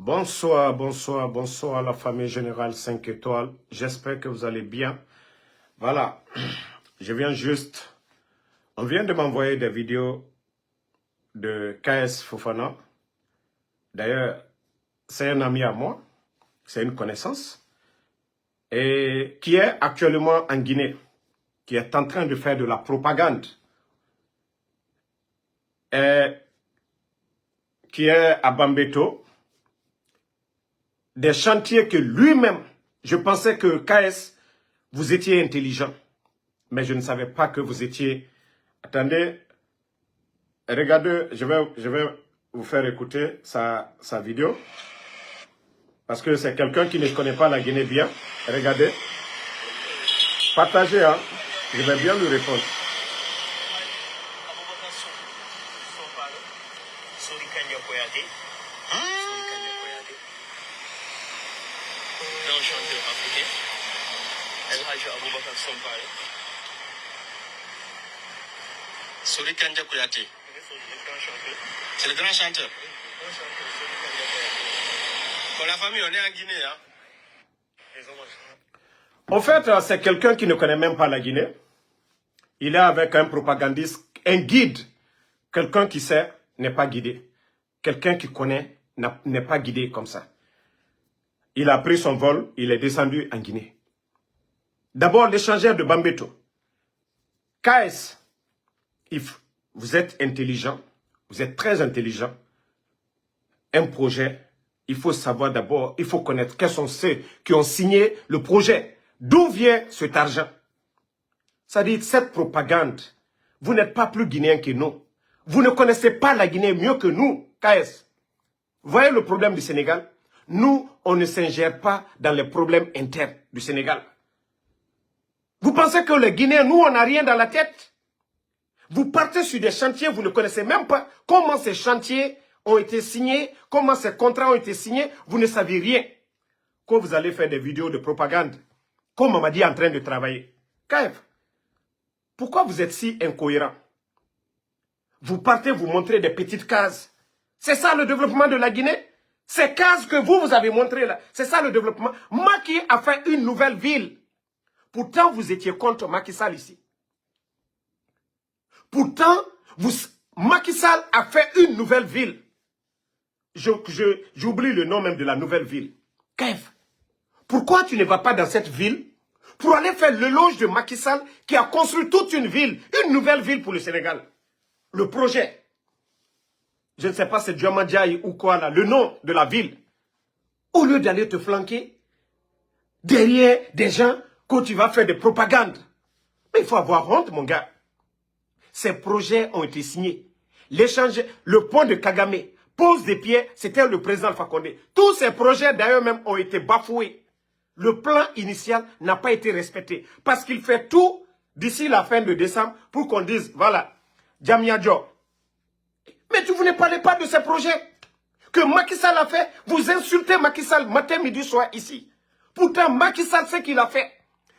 Bonsoir, bonsoir, bonsoir la famille générale 5 étoiles. J'espère que vous allez bien. Voilà, je viens juste... On vient de m'envoyer des vidéos de KS Fofana. D'ailleurs, c'est un ami à moi, c'est une connaissance, et qui est actuellement en Guinée, qui est en train de faire de la propagande, et qui est à Bambeto, des chantiers que lui-même, je pensais que KS, vous étiez intelligent, mais je ne savais pas que vous étiez... Attendez, regardez, je vais vous faire écouter sa vidéo, parce que c'est quelqu'un qui ne connaît pas la Guinée bien. Regardez, partagez, hein, je vais bien lui répondre. Sori Kanja Kouyaté. C'est le grand chanteur. Pour la famille, on est en Guinée. Hein? En fait, c'est quelqu'un qui ne connaît même pas la Guinée. Il est avec un propagandiste, un guide. Quelqu'un qui sait n'est pas guidé. Quelqu'un qui connaît n'est pas guidé comme ça. Il a pris son vol, il est descendu en Guinée. D'abord, l'échangeur de Bambeto. KS, vous êtes intelligent, vous êtes très intelligent. Un projet, il faut savoir d'abord, il faut connaître quels sont ceux qui ont signé le projet. D'où vient cet argent? C'est-à-dire, cette propagande, vous n'êtes pas plus guinéen que nous. Vous ne connaissez pas la Guinée mieux que nous, KS. Vous voyez le problème du Sénégal? Nous, on ne s'ingère pas dans les problèmes internes du Sénégal. Vous pensez que les Guinéens, nous, on n'a rien dans la tête? Vous partez sur des chantiers, vous ne connaissez même pas comment ces chantiers ont été signés, comment ces contrats ont été signés, vous ne savez rien. Quand vous allez faire des vidéos de propagande, comme Mamadi est en train de travailler. KF, pourquoi vous êtes si incohérent? Vous partez vous montrer des petites cases. C'est ça le développement de la Guinée? Ces cases que vous avez montrées là, c'est ça le développement. Macky a fait une nouvelle ville. Pourtant, vous étiez contre Macky Sall ici. Pourtant, Macky Sall a fait une nouvelle ville. J'oublie le nom même de la nouvelle ville. Kev, pourquoi tu ne vas pas dans cette ville pour aller faire l'éloge de Macky Sall qui a construit toute une ville, une nouvelle ville pour le Sénégal? Le projet. Je ne sais pas c'est Diomadjaï ou quoi là, le nom de la ville. Au lieu d'aller te flanquer derrière des gens quand tu vas faire des propagandes. Mais il faut avoir honte, mon gars. Ces projets ont été signés. L'échange, le pont de Kagame, pose des pieds, c'était le président Alpha Condé. Tous ces projets d'ailleurs même ont été bafoués. Le plan initial n'a pas été respecté. Parce qu'il fait tout d'ici la fin de décembre pour qu'on dise, voilà, Djamnyadjo. Mais vous ne parlez pas de ces projets que Macky Sall a fait. Vous insultez Macky Sall matin, midi, soir ici. Pourtant, Macky Sall, ce qu'il a fait,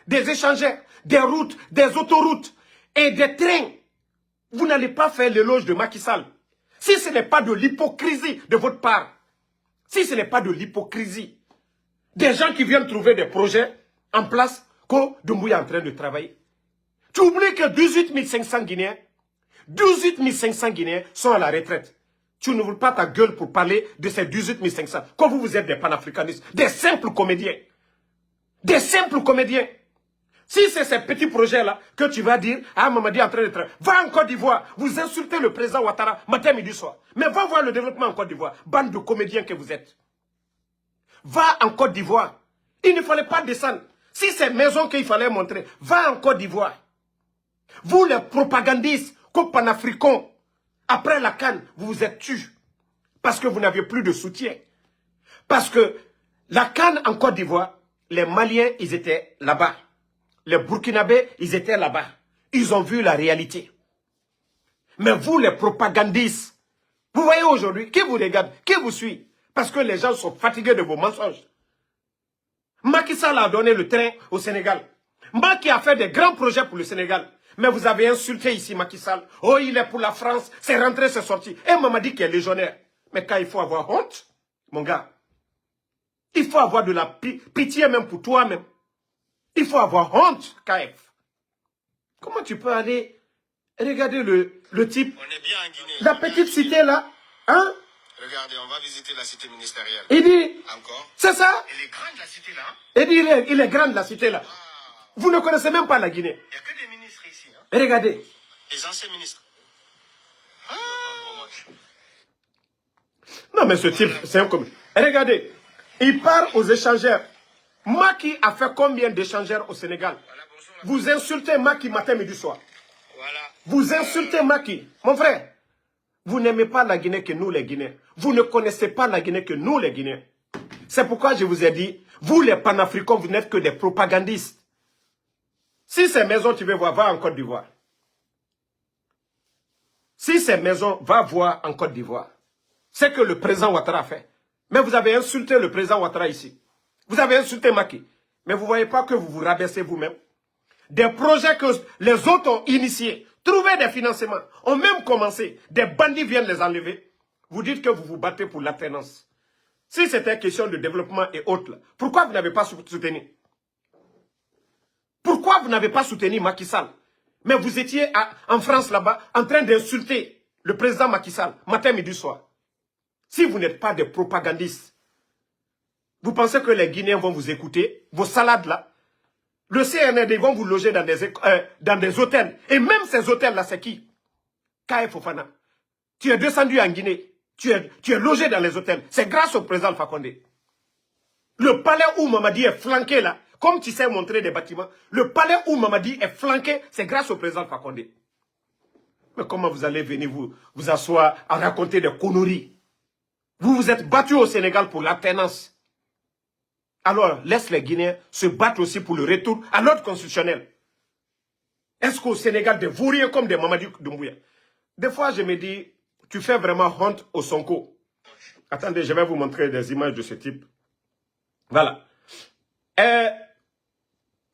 des échangeurs, des routes, des autoroutes et des trains. Vous n'allez pas faire l'éloge de Macky Sall. Si ce n'est pas de l'hypocrisie de votre part, si ce n'est pas de l'hypocrisie, des gens qui viennent trouver des projets en place que Doumbouya est en train de travailler. Tu oublies que 18 500 Guinéens, 18 500 Guinéens sont à la retraite. Tu n'ouvres pas ta gueule pour parler de ces 18 500. Comme vous êtes des panafricanistes, des simples comédiens. Des simples comédiens. Si c'est ces petits projets-là que tu vas dire, ah, Mamadi est en train de travailler, va en Côte d'Ivoire, vous insultez le président Ouattara matin, midi, soir. Mais va voir le développement en Côte d'Ivoire, bande de comédiens que vous êtes. Va en Côte d'Ivoire. Il ne fallait pas descendre. Si c'est maison qu'il fallait montrer, va en Côte d'Ivoire. Vous, les propagandistes, comme panafricains, après la CAN, vous vous êtes tués. Parce que vous n'aviez plus de soutien. Parce que la CAN en Côte d'Ivoire, les Maliens, ils étaient là-bas. Les Burkinabés, ils étaient là-bas. Ils ont vu la réalité. Mais vous, les propagandistes, vous voyez aujourd'hui, qui vous regarde, qui vous suit? Parce que les gens sont fatigués de vos mensonges. Macky Sall a donné le train au Sénégal. Macky a fait des grands projets pour le Sénégal. Mais vous avez insulté ici Macky Sall. Oh, il est pour la France, c'est rentré, c'est sorti. Et Mamadi qui est légionnaire. Mais quand il faut avoir honte, mon gars, Il faut avoir de la pitié même pour toi-même. Il faut avoir honte, KF. Comment tu peux aller regarder le type, On est bien en Guinée. la petite cité là, hein? Regardez, on va visiter la cité ministérielle. Il dit, Encore. c'est ça? Elle est grande la cité là. Il dit, il est grande la cité là. Vous ne connaissez même pas la Guinée. Il n'y a que des ministres ici. Hein? Regardez. Les anciens ministres. Non mais ce type, c'est un commun. Regardez, il part aux échangeurs. Macky a fait combien d'échangeurs au Sénégal? Voilà, bonjour. Vous insultez Macky matin, midi, soir. Voilà. Vous insultez Macky. Mon frère, vous n'aimez pas la Guinée que nous les Guinéens. Vous ne connaissez pas la Guinée que nous les Guinéens. C'est pourquoi je vous ai dit, vous les panafricains, vous n'êtes que des propagandistes. Si ces maisons, tu veux voir, va en Côte d'Ivoire. Si ces maisons, va voir en Côte d'Ivoire. C'est que le président Ouattara a fait. Mais vous avez insulté le président Ouattara ici. Vous avez insulté Macky. Mais vous ne voyez pas que vous vous rabaissez vous-même. Des projets que les autres ont initiés, trouvé des financements, ont même commencé. Des bandits viennent les enlever. Vous dites que vous vous battez pour l'alternance. Si c'était question de développement et autres, pourquoi vous n'avez pas soutenu? Pourquoi vous n'avez pas soutenu Macky Sall? Mais vous étiez en France là-bas en train d'insulter le président Macky Sall, matin, midi, soir. Si vous n'êtes pas des propagandistes, vous pensez que les Guinéens vont vous écouter, vos salades là? Le CNRD vont vous loger dans des hôtels. Et même ces hôtels-là, c'est qui? Kaye Fofana. Tu es descendu en Guinée. Tu es logé dans les hôtels. C'est grâce au président Fakonde. Le palais où Mamadi est flanqué là, comme tu sais montrer des bâtiments, le palais où Mamadi est flanqué, c'est grâce au président Fakonde. Mais comment vous allez venir vous asseoir à raconter des conneries? Vous vous êtes battus au Sénégal pour l'alternance. Alors, laisse les Guinéens se battre aussi pour le retour à l'ordre constitutionnel. Est-ce qu'au Sénégal, des vauriens comme des Mamadi Doumbouya? Des fois, je me dis, tu fais vraiment honte au Sonko. Attendez, je vais vous montrer des images de ce type. Voilà.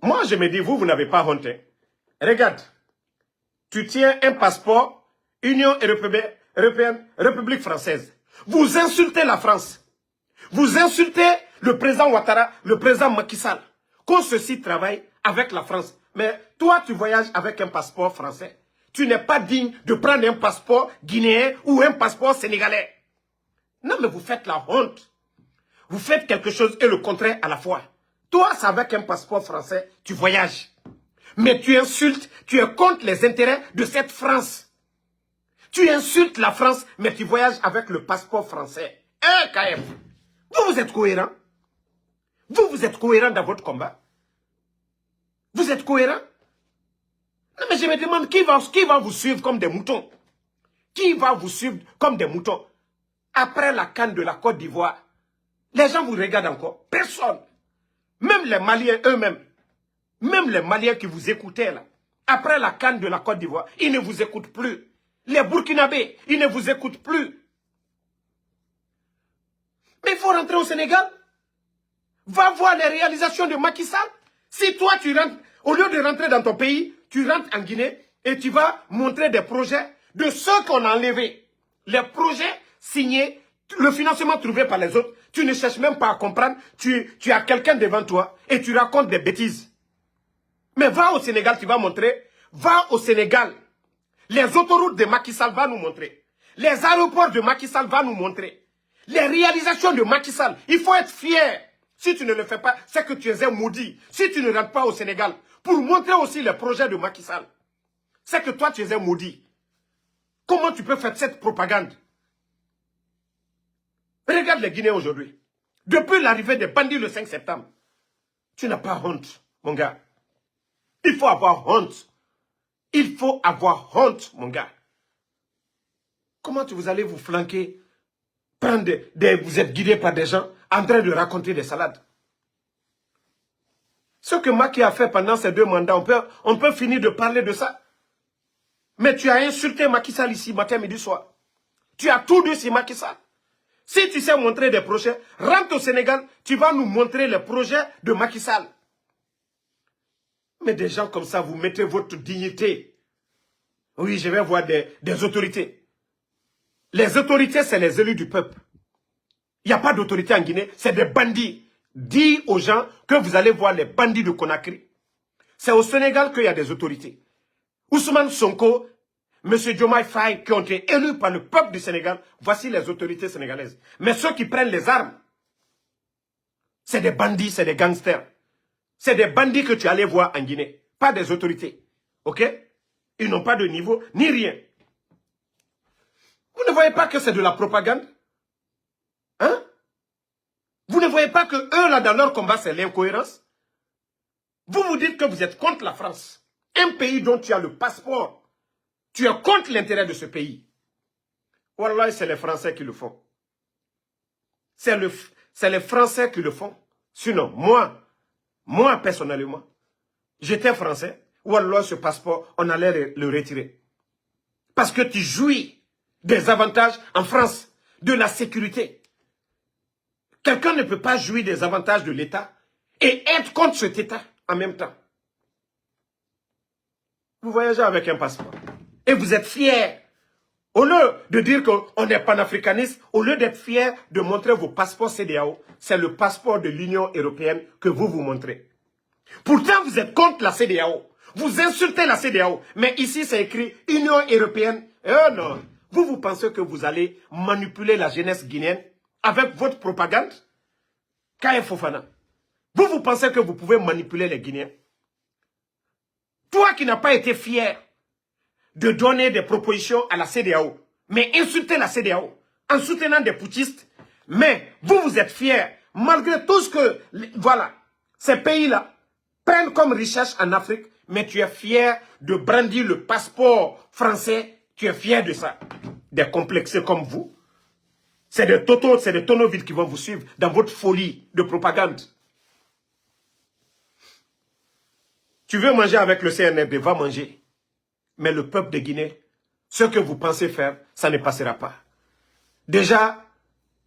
Moi, je me dis, vous n'avez pas honte. Hein. Regarde, tu tiens un passeport Union Européenne, République française. Vous insultez la France. Vous insultez le président Ouattara, le président Macky Sall. Qu'on ceci travaille avec la France. Mais toi, tu voyages avec un passeport français. Tu n'es pas digne de prendre un passeport guinéen ou un passeport sénégalais. Non, mais vous faites la honte. Vous faites quelque chose et le contraire à la fois. Toi, c'est avec un passeport français, tu voyages. Mais tu insultes, tu es contre les intérêts de cette France. Tu insultes la France, mais tu voyages avec le passeport français. KF, vous êtes cohérent? Vous êtes cohérent dans votre combat? Vous êtes cohérent? Non, mais je me demande qui va vous suivre comme des moutons? Qui va vous suivre comme des moutons? Après la CAN de la Côte d'Ivoire, les gens vous regardent encore. Personne. Même les Maliens eux-mêmes. Même les Maliens qui vous écoutaient là. Après la CAN de la Côte d'Ivoire, ils ne vous écoutent plus. Les Burkinabés, ils ne vous écoutent plus. Mais il faut rentrer au Sénégal. Va voir les réalisations de Macky Sall. Si toi, tu rentres, au lieu de rentrer dans ton pays, tu rentres en Guinée et tu vas montrer des projets de ceux qu'on a enlevés. Les projets signés, le financement trouvé par les autres, tu ne cherches même pas à comprendre. Tu as quelqu'un devant toi et tu racontes des bêtises. Mais va au Sénégal, tu vas montrer. Va au Sénégal. Les autoroutes de Macky Sall vont nous montrer. Les aéroports de Macky Sall vont nous montrer. Les réalisations de Macky Sall. Il faut être fier. Si tu ne le fais pas, c'est que tu es un maudit. Si tu ne rentres pas au Sénégal, pour montrer aussi les projets de Macky Sall, c'est que toi tu es un maudit. Comment tu peux faire cette propagande? Regarde les Guinéens aujourd'hui. Depuis l'arrivée des bandits le 5 septembre, tu n'as pas honte, mon gars. Il faut avoir honte. Il faut avoir honte, mon gars. Comment vous allez vous flanquer, prendre vous êtes guidé par des gens en train de raconter des salades? Ce que Macky a fait pendant ces 2 mandats, on peut finir de parler de ça. Mais tu as insulté Macky Sall ici, matin, midi, soir. Tu as tout dit sur Macky Sall. Si tu sais montrer des projets, rentre au Sénégal, tu vas nous montrer les projets de Macky Sall. Mais des gens comme ça, vous mettez votre dignité. Oui, je vais voir des autorités. Les autorités, c'est les élus du peuple. Il n'y a pas d'autorité en Guinée, c'est des bandits. dire aux gens que vous allez voir les bandits de Conakry. C'est au Sénégal qu'il y a des autorités. Ousmane Sonko, M. Diomaye Faye, qui ont été élus par le peuple du Sénégal, voici les autorités sénégalaises. Mais ceux qui prennent les armes, c'est des bandits, c'est des gangsters. C'est des bandits que tu allais voir en Guinée, pas des autorités. Ok? Ils n'ont pas de niveau, ni rien. Vous ne voyez pas que c'est de la propagande? Hein? Vous ne voyez pas que eux, là, dans leur combat, c'est l'incohérence? Vous vous dites que vous êtes contre la France. Un pays dont tu as le passeport. Tu es contre l'intérêt de ce pays. Wallah, c'est les Français qui le font. C'est les Français qui le font. Sinon, moi personnellement, j'étais Français. Wallah, ce passeport, on allait le retirer. Parce que tu jouis des avantages en France, de la sécurité. Quelqu'un ne peut pas jouir des avantages de l'État et être contre cet État en même temps. Vous voyagez avec un passeport et vous êtes fiers. Au lieu de dire qu'on est panafricaniste, au lieu d'être fiers de montrer vos passeports CEDEAO, c'est le passeport de l'Union européenne que vous montrez. Pourtant, vous êtes contre la CEDEAO. Vous insultez la CEDEAO. Mais ici, c'est écrit Union européenne. Oh non. Vous pensez que vous allez manipuler la jeunesse guinéenne avec votre propagande? Kaya Fofana. Vous pensez que vous pouvez manipuler les Guinéens? Toi qui n'as pas été fier de donner des propositions à la CEDEAO, mais insulter la CEDEAO en soutenant des putschistes, mais vous êtes fiers, malgré tout ce que, voilà, ces pays-là prennent comme richesse en Afrique, mais tu es fier de brandir le passeport français, tu es fier de ça. Des complexés comme vous, c'est des totos, c'est des tonneaux-vides qui vont vous suivre dans votre folie de propagande. Tu veux manger avec le CNRD, va manger. Mais le peuple de Guinée, ce que vous pensez faire, ça ne passera pas. Déjà,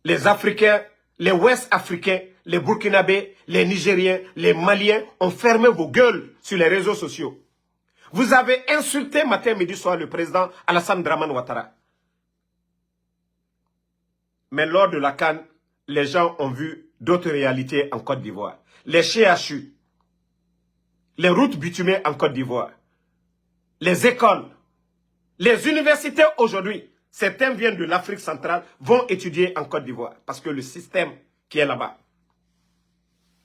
les Africains, les Ouest-Africains, les Burkinabés, les Nigériens, les Maliens ont fermé vos gueules sur les réseaux sociaux. Vous avez insulté matin, midi, soir le président Alassane Dramane Ouattara. Mais lors de la CAN, les gens ont vu d'autres réalités en Côte d'Ivoire. Les CHU, les routes bitumées en Côte d'Ivoire, les écoles, les universités aujourd'hui, certains viennent de l'Afrique centrale, vont étudier en Côte d'Ivoire parce que le système qui est là-bas.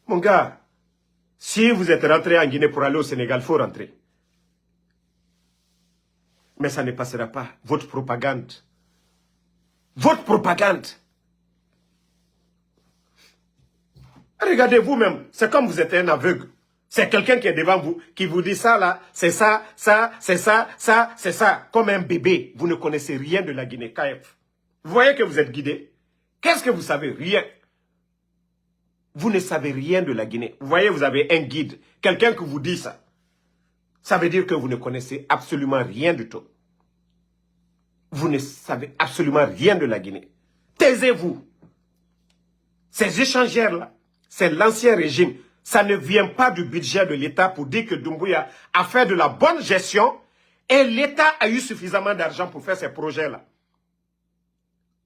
Mon gars, si vous êtes rentré en Guinée pour aller au Sénégal, il faut rentrer. Mais ça ne passera pas. Votre propagande. Votre propagande. Regardez vous-même, c'est comme vous êtes un aveugle. C'est quelqu'un qui est devant vous, qui vous dit ça là, c'est ça, ça, c'est ça, ça, c'est ça. Comme un bébé, vous ne connaissez rien de la Guinée, KF. Vous voyez que vous êtes guidé. Qu'est-ce que vous savez? Rien. Vous ne savez rien de la Guinée. Vous voyez, vous avez un guide, quelqu'un qui vous dit ça. Ça veut dire que vous ne connaissez absolument rien du tout. Vous ne savez absolument rien de la Guinée. Taisez-vous. Ces échangeurs-là, c'est l'ancien régime. Ça ne vient pas du budget de l'État pour dire que Doumbouya a fait de la bonne gestion et l'État a eu suffisamment d'argent pour faire ces projets-là.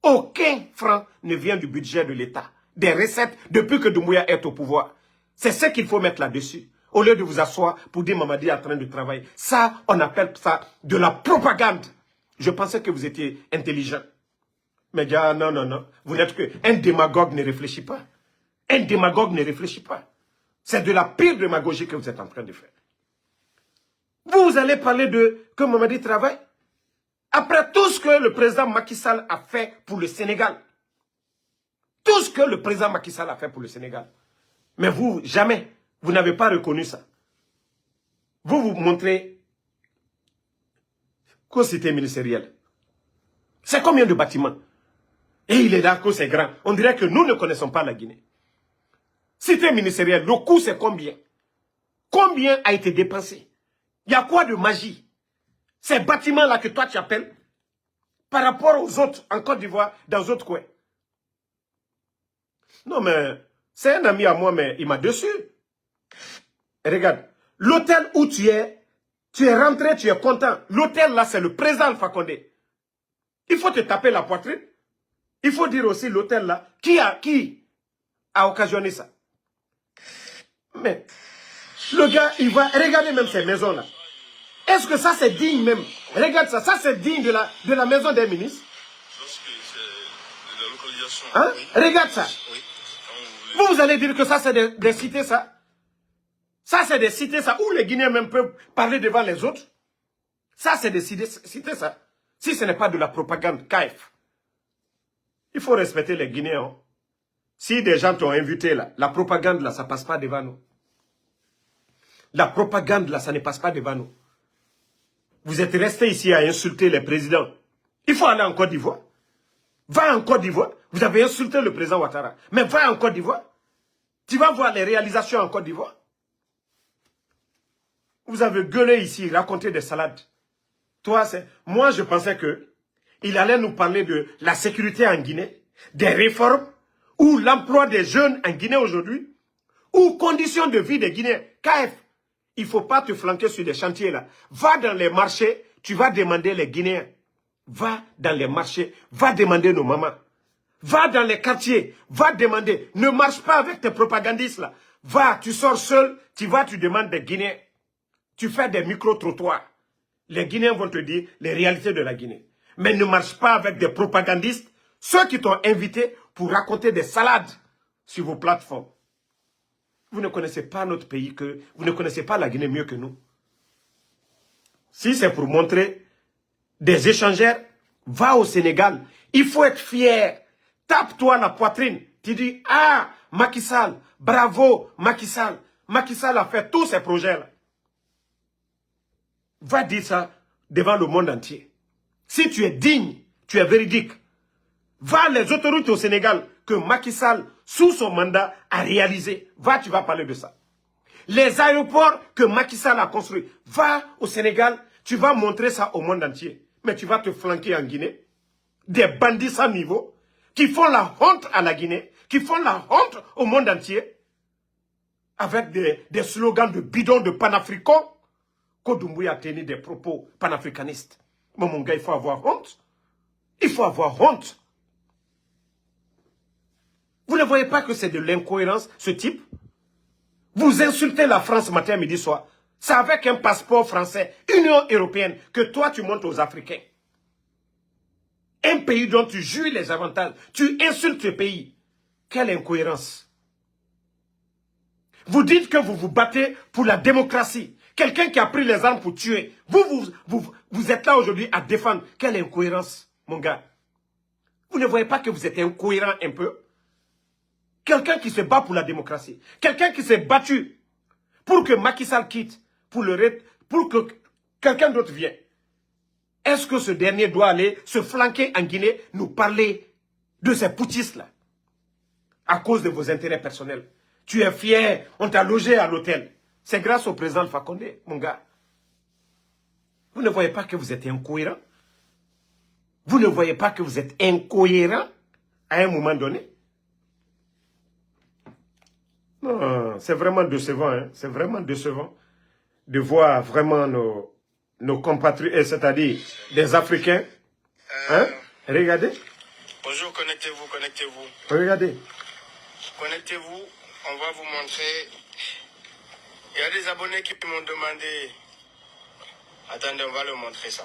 Aucun franc ne vient du budget de l'État. Des recettes depuis que Doumbouya est au pouvoir. C'est ce qu'il faut mettre là-dessus. Au lieu de vous asseoir pour dire Mamadi est en train de travailler. Ça, on appelle ça de la propagande. Je pensais que vous étiez intelligent. Mais gars, non, non, non. Vous n'êtes que... Un démagogue ne réfléchit pas. Un démagogue ne réfléchit pas. C'est de la pire démagogie que vous êtes en train de faire. Vous allez parler de que Mamadi travaille. Après tout ce que le président Macky Sall a fait pour le Sénégal. Tout ce que le président Macky Sall a fait pour le Sénégal. Mais vous, jamais, vous n'avez pas reconnu ça. Vous vous montrez qu'au cité ministériel. C'est combien de bâtiments? Et il est d'accord, c'est grand. On dirait que nous ne connaissons pas la Guinée. Cité ministérielle, le coût c'est combien? Combien a été dépensé? Il y a quoi de magie? Ces bâtiments-là que toi tu appelles, par rapport aux autres, en Côte d'Ivoire, dans d'autres coins. Non mais, c'est un ami à moi, mais il m'a déçu. Et regarde, l'hôtel où tu es rentré, tu es content. L'hôtel là, c'est le président Alpha Condé. Il faut te taper la poitrine. Il faut dire aussi l'hôtel là, qui a occasionné ça? Mais le gars, il va... Regardez même ces maisons-là. Est-ce que ça, c'est digne même? Regarde ça. Ça, c'est digne de la maison des ministres. Hein? Regarde ça. Vous allez dire que ça, c'est des cités, ça? Ça, c'est des cités, ça, où les Guinéens même peuvent parler devant les autres. Ça, c'est des cités, ça. Si ce n'est pas de la propagande, KF. Il faut respecter les Guinéens. Hein. Si des gens t'ont invité, là, la propagande, là, ça ne passe pas devant nous. La propagande, là, ça ne passe pas devant nous. Vous êtes restés ici à insulter les présidents. Il faut aller en Côte d'Ivoire. Va en Côte d'Ivoire. Vous avez insulté le président Ouattara. Mais va en Côte d'Ivoire. Tu vas voir les réalisations en Côte d'Ivoire. Vous avez gueulé ici, raconté des salades. Toi, moi, je pensais qu'il allait nous parler de la sécurité en Guinée, des réformes, ou l'emploi des jeunes en Guinée aujourd'hui, ou conditions de vie des Guinéens. KF, il ne faut pas te flanquer sur des chantiers là. Va dans les marchés, tu vas demander les Guinéens. Va dans les marchés, va demander nos mamans. Va dans les quartiers, va demander. Ne marche pas avec tes propagandistes là. Va, tu sors seul, tu vas, tu demandes des Guinéens. Tu fais des micro-trottoirs. Les Guinéens vont te dire les réalités de la Guinée. Mais ne marche pas avec des propagandistes, ceux qui t'ont invité pour raconter des salades sur vos plateformes. Vous ne connaissez pas notre pays, vous ne connaissez pas la Guinée mieux que nous. Si c'est pour montrer des échangeurs, va au Sénégal. Il faut être fier. Tape-toi la poitrine. Tu dis, ah, Macky Sall, bravo, Macky Sall. Macky Sall a fait tous ces projets-là. Va dire ça devant le monde entier. Si tu es digne, tu es véridique. Va les autorités au Sénégal que Macky Sall, sous son mandat, a réalisé. Va, tu vas parler de ça. Les aéroports que Macky Sall a construits. Va au Sénégal, tu vas montrer ça au monde entier. Mais tu vas te flanquer en Guinée. Des bandits sans niveau qui font la honte à la Guinée, qui font la honte au monde entier. Avec des slogans de bidons de panafricains. Kodoumbouya a tenu des propos panafricanistes. Mais mon gars, il faut avoir honte. Il faut avoir honte. Vous ne voyez pas que c'est de l'incohérence, ce type? Vous insultez la France matin, midi, soir. C'est avec un passeport français, Union européenne, que toi, tu montes aux Africains. Un pays dont tu jouis les avantages. Tu insultes ce pays. Quelle incohérence. Vous dites que vous vous battez pour la démocratie. Quelqu'un qui a pris les armes pour tuer. Vous êtes là aujourd'hui à défendre. Quelle incohérence, mon gars. Vous ne voyez pas que vous êtes incohérent un peu? Quelqu'un qui se bat pour la démocratie. Quelqu'un qui s'est battu pour que Macky Sall quitte. Pour que quelqu'un d'autre vienne. Est-ce que ce dernier doit aller se flanquer en Guinée, nous parler de ces poutistes-là? À cause de vos intérêts personnels. Tu es fier, on t'a logé à l'hôtel. C'est grâce au président Alpha Condé, mon gars. Vous ne voyez pas que vous êtes incohérent? Vous ne voyez pas que vous êtes incohérent à un moment donné? Non, c'est vraiment décevant. Hein? C'est vraiment décevant de voir vraiment nos compatriotes, c'est-à-dire des Africains. Hein? Regardez. Bonjour, connectez-vous, connectez-vous. Regardez. Connectez-vous, on va vous montrer. Il y a des abonnés qui m'ont demandé. Attendez, on va leur montrer ça.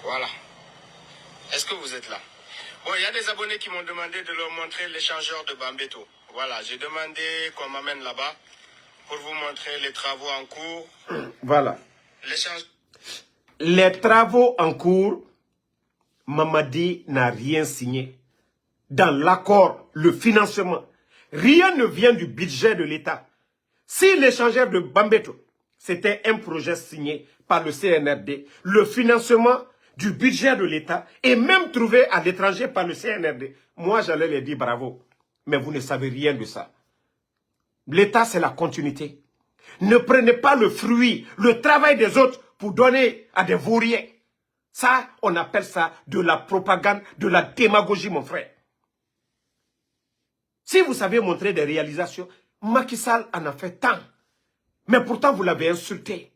Voilà. Est-ce que vous êtes là? Bon, il y a des abonnés qui m'ont demandé de leur montrer l'échangeur de Bambeto. Voilà, j'ai demandé qu'on m'amène là-bas pour vous montrer les travaux en cours. Voilà. Les travaux en cours, Mamadi n'a rien signé. Dans l'accord, le financement, rien ne vient du budget de l'État. Si l'échangeur de Bambeto, c'était un projet signé par le CNRD, le financement du budget de l'État est même trouvé à l'étranger par le CNRD. Moi, j'allais leur dire bravo. Mais vous ne savez rien de ça. L'État, c'est la continuité. Ne prenez pas le fruit, le travail des autres pour donner à des vauriens. Ça, on appelle ça de la propagande, de la démagogie, mon frère. Si vous savez montrer des réalisations, Macky Sall en a fait tant. Mais pourtant, vous l'avez insulté.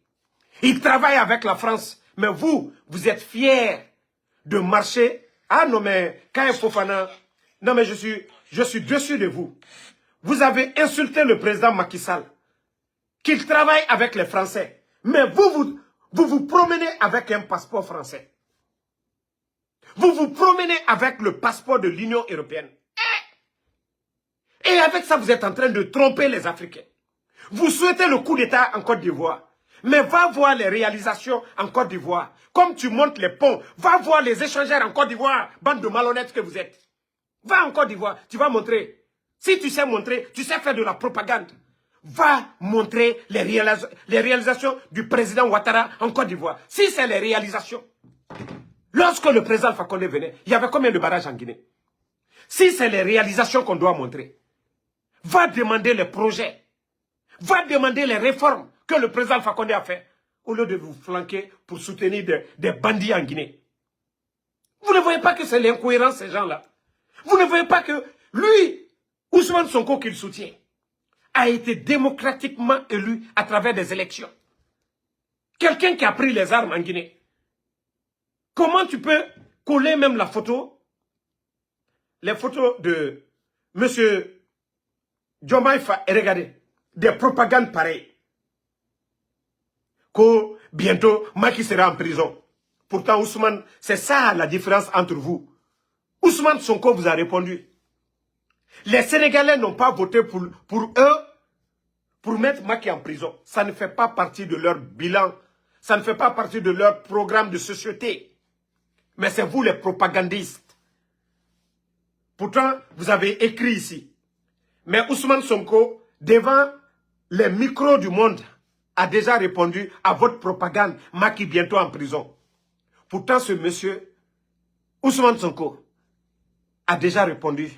Il travaille avec la France. Mais vous êtes fiers de marcher. Ah non, mais quand Fofana, Non, mais je suis dessus de vous. Vous avez insulté le président Macky Sall, qu'il travaille avec les Français. Mais vous promenez avec un passeport français. Vous promenez avec le passeport de l'Union européenne. Et avec ça, vous êtes en train de tromper les Africains. Vous souhaitez le coup d'État en Côte d'Ivoire. Mais va voir les réalisations en Côte d'Ivoire. Comme tu montes les ponts, va voir les échangeurs en Côte d'Ivoire, bande de malhonnêtes que vous êtes. Va en Côte d'Ivoire, tu vas montrer. Si tu sais montrer, tu sais faire de la propagande. Va montrer les réalisations du président Ouattara en Côte d'Ivoire. Si c'est les réalisations. Lorsque le président Alpha Condé venait, il y avait combien de barrages en Guinée? Si c'est les réalisations qu'on doit montrer, va demander les projets. Va demander les réformes que le président Alpha Condé a fait, au lieu de vous flanquer pour soutenir des bandits en Guinée. Vous ne voyez pas que c'est l'incohérence, ces gens-là? Vous ne voyez pas que lui, Ousmane Sonko, qu'il soutient, a été démocratiquement élu à travers des élections? Quelqu'un qui a pris les armes en Guinée. Comment tu peux coller même la photo, les photos de M. Diomaye Faye, et regardez, des propagandes pareilles. Que bientôt, Macky sera en prison. Pourtant, Ousmane, c'est ça la différence entre vous. Ousmane Sonko vous a répondu. Les Sénégalais n'ont pas voté pour eux, pour mettre Macky en prison. Ça ne fait pas partie de leur bilan. Ça ne fait pas partie de leur programme de société. Mais c'est vous les propagandistes. Pourtant, vous avez écrit ici. Mais Ousmane Sonko, devant les micros du monde, a déjà répondu à votre propagande. Macky bientôt en prison. Pourtant, ce monsieur, Ousmane Sonko, a déjà répondu.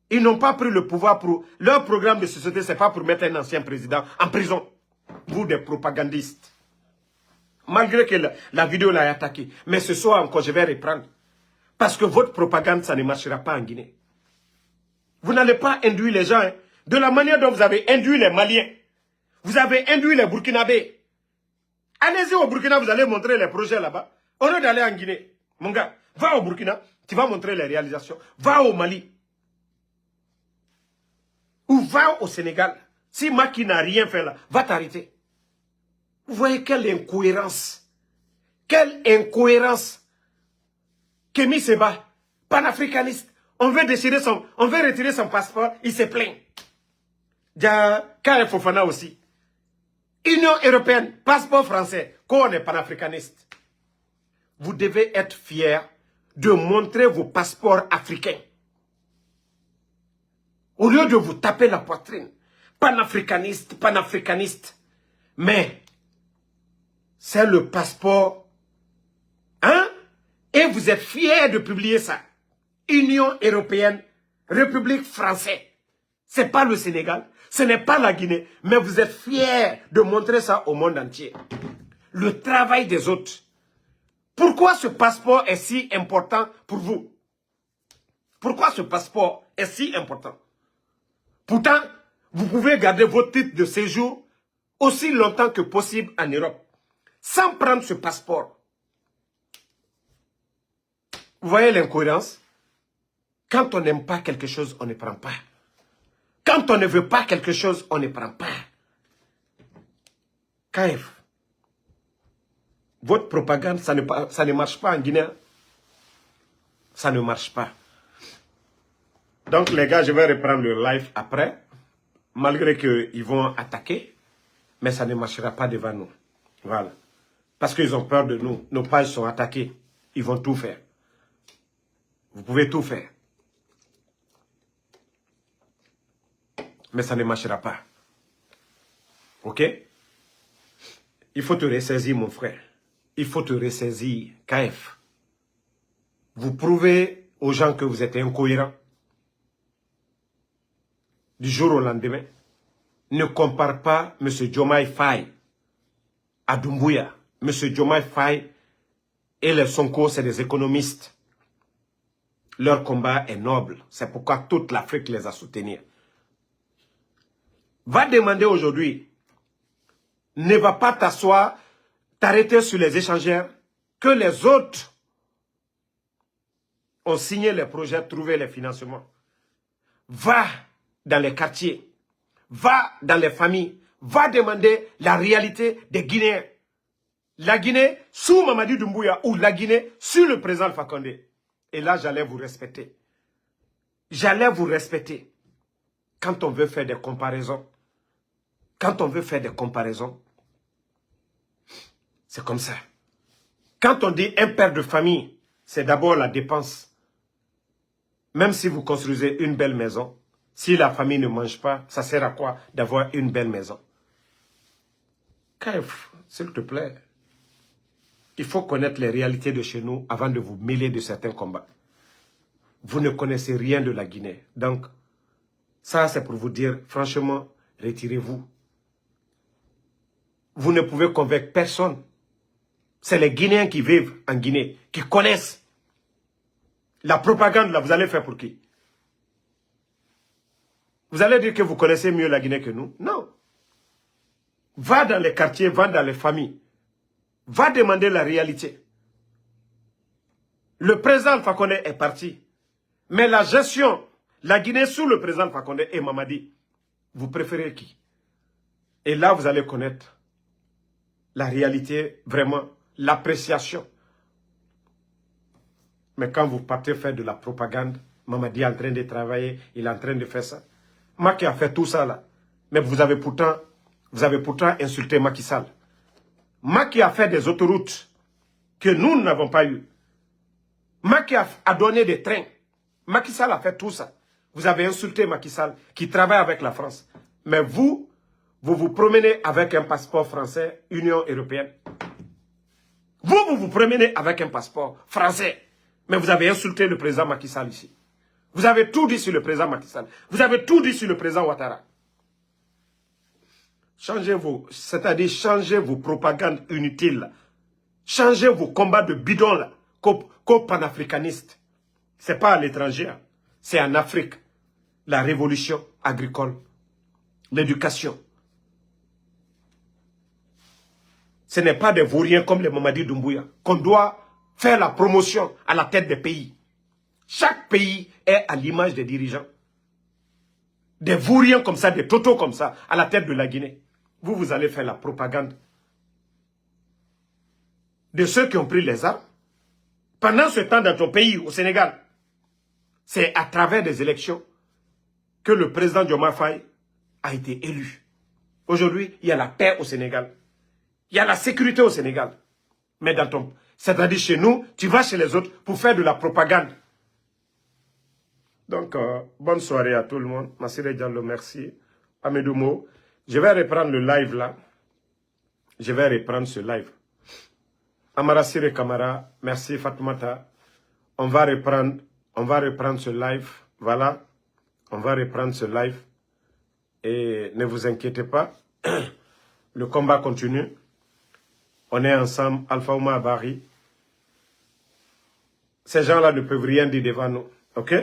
Ils n'ont pas pris le pouvoir pour... Leur programme de société, ce n'est pas pour mettre un ancien président en prison. Vous, des propagandistes. Malgré que la vidéo l'a attaqué. Mais ce soir encore, je vais reprendre. Parce que votre propagande, ça ne marchera pas en Guinée. Vous n'allez pas induire les gens. Hein, de la manière dont vous avez induit les Maliens. Vous avez induit les Burkinabés. Allez-y au Burkina, vous allez montrer les projets là-bas. Au lieu d'aller en Guinée. Mon gars, va au Burkina, tu vas montrer les réalisations. Va au Mali. Ou va au Sénégal. Si Macky n'a rien fait là, va t'arrêter. Vous voyez quelle incohérence. Quelle incohérence. Kémy Seba, panafricaniste. On veut retirer son passeport, il se plaint. Kare Fofana aussi. Union européenne, passeport français, qu'on est panafricaniste. Vous devez être fiers de montrer vos passeports africains. Au lieu de vous taper la poitrine, panafricaniste, panafricaniste. Mais, c'est le passeport, hein? Et vous êtes fiers de publier ça. Union européenne, République française. C'est pas le Sénégal, ce n'est pas la Guinée, mais vous êtes fiers de montrer ça au monde entier. Le travail des autres. Pourquoi ce passeport est si important pour vous? Pourquoi ce passeport est si important? Pourtant, vous pouvez garder votre titre de séjour aussi longtemps que possible en Europe, sans prendre ce passeport. Vous voyez l'incohérence? Quand on n'aime pas quelque chose, on ne prend pas. Quand on ne veut pas quelque chose, on ne prend pas. KF, votre propagande, ça ne marche pas en Guinée. Ça ne marche pas. Donc les gars, je vais reprendre le live après. Malgré qu'ils vont attaquer. Mais ça ne marchera pas devant nous. Voilà. Parce qu'ils ont peur de nous. Nos pages sont attaquées. Ils vont tout faire. Vous pouvez tout faire. Mais ça ne marchera pas. Ok? Il faut te ressaisir, mon frère. Il faut te ressaisir, KF. Vous prouvez aux gens que vous êtes incohérents. Du jour au lendemain. Ne compare pas M. Diomaye Faye à Doumbouya. M. Diomaye Faye et les Sonko, c'est des économistes. Leur combat est noble. C'est pourquoi toute l'Afrique les a soutenus. Va demander aujourd'hui, ne va pas t'asseoir, t'arrêter sur les échangeurs, que les autres, ont signé les projets, trouvé les financements. Va dans les quartiers, va dans les familles, va demander la réalité des Guinéens. La Guinée sous Mamadi Doumbouya ou la Guinée sur le président Alpha Condé. Et là, j'allais vous respecter. J'allais vous respecter. Quand on veut faire des comparaisons, c'est comme ça. Quand on dit un père de famille, c'est d'abord la dépense. Même si vous construisez une belle maison, si la famille ne mange pas, ça sert à quoi d'avoir une belle maison? Kaif, s'il te plaît. Il faut connaître les réalités de chez nous avant de vous mêler de certains combats. Vous ne connaissez rien de la Guinée. Donc, ça c'est pour vous dire, franchement, retirez-vous. Vous ne pouvez convaincre personne. C'est les Guinéens qui vivent en Guinée, qui connaissent. La propagande, là, vous allez faire pour qui? Vous allez dire que vous connaissez mieux la Guinée que nous? Non. Va dans les quartiers, va dans les familles. Va demander la réalité. Le président Alpha Condé est parti. Mais la gestion, la Guinée sous le président Alpha Condé et Mamadi, vous préférez qui? Et là, vous allez connaître la réalité, vraiment, l'appréciation. Mais quand vous partez faire de la propagande, Mamadi est en train de travailler, il est en train de faire ça. Macky a fait tout ça là. Mais vous avez pourtant insulté Macky Sall. Macky a fait des autoroutes que nous n'avons pas eues. Macky a donné des trains. Macky Sall a fait tout ça. Vous avez insulté Macky Sall qui travaille avec la France. Mais vous vous promenez avec un passeport français, Union européenne. Vous promenez avec un passeport français. Mais vous avez insulté le président Macky Sall ici. Vous avez tout dit sur le président Macky Sall. Vous avez tout dit sur le président Ouattara. Changez vos propagandes inutiles. Changez vos combats de bidon là, qu'aux panafricanistes. C'est pas à l'étranger, c'est en Afrique. La révolution agricole, l'éducation. Ce n'est pas des vauriens comme les Mamadi Doumbouya qu'on doit faire la promotion à la tête des pays. Chaque pays est à l'image des dirigeants. Des vauriens comme ça, des totos comme ça, à la tête de la Guinée. Vous allez faire la propagande de ceux qui ont pris les armes. Pendant ce temps, dans ton pays, au Sénégal, c'est à travers des élections que le président Diomaye Faye a été élu. Aujourd'hui, il y a la paix au Sénégal. Il y a la sécurité au Sénégal. Mais dans ton... C'est-à-dire chez nous, tu vas chez les autres pour faire de la propagande. Donc, bonne soirée à tout le monde. Massiré Diallo, merci. Amedoumo, je vais reprendre le live là. Je vais reprendre ce live. Amara Sire Kamara, merci Fatoumata. On va reprendre ce live. Voilà. On va reprendre ce live. Et ne vous inquiétez pas. Le combat continue. On est ensemble. Alpha Ouma Abari. Ces gens-là ne peuvent rien dire devant nous. Ok?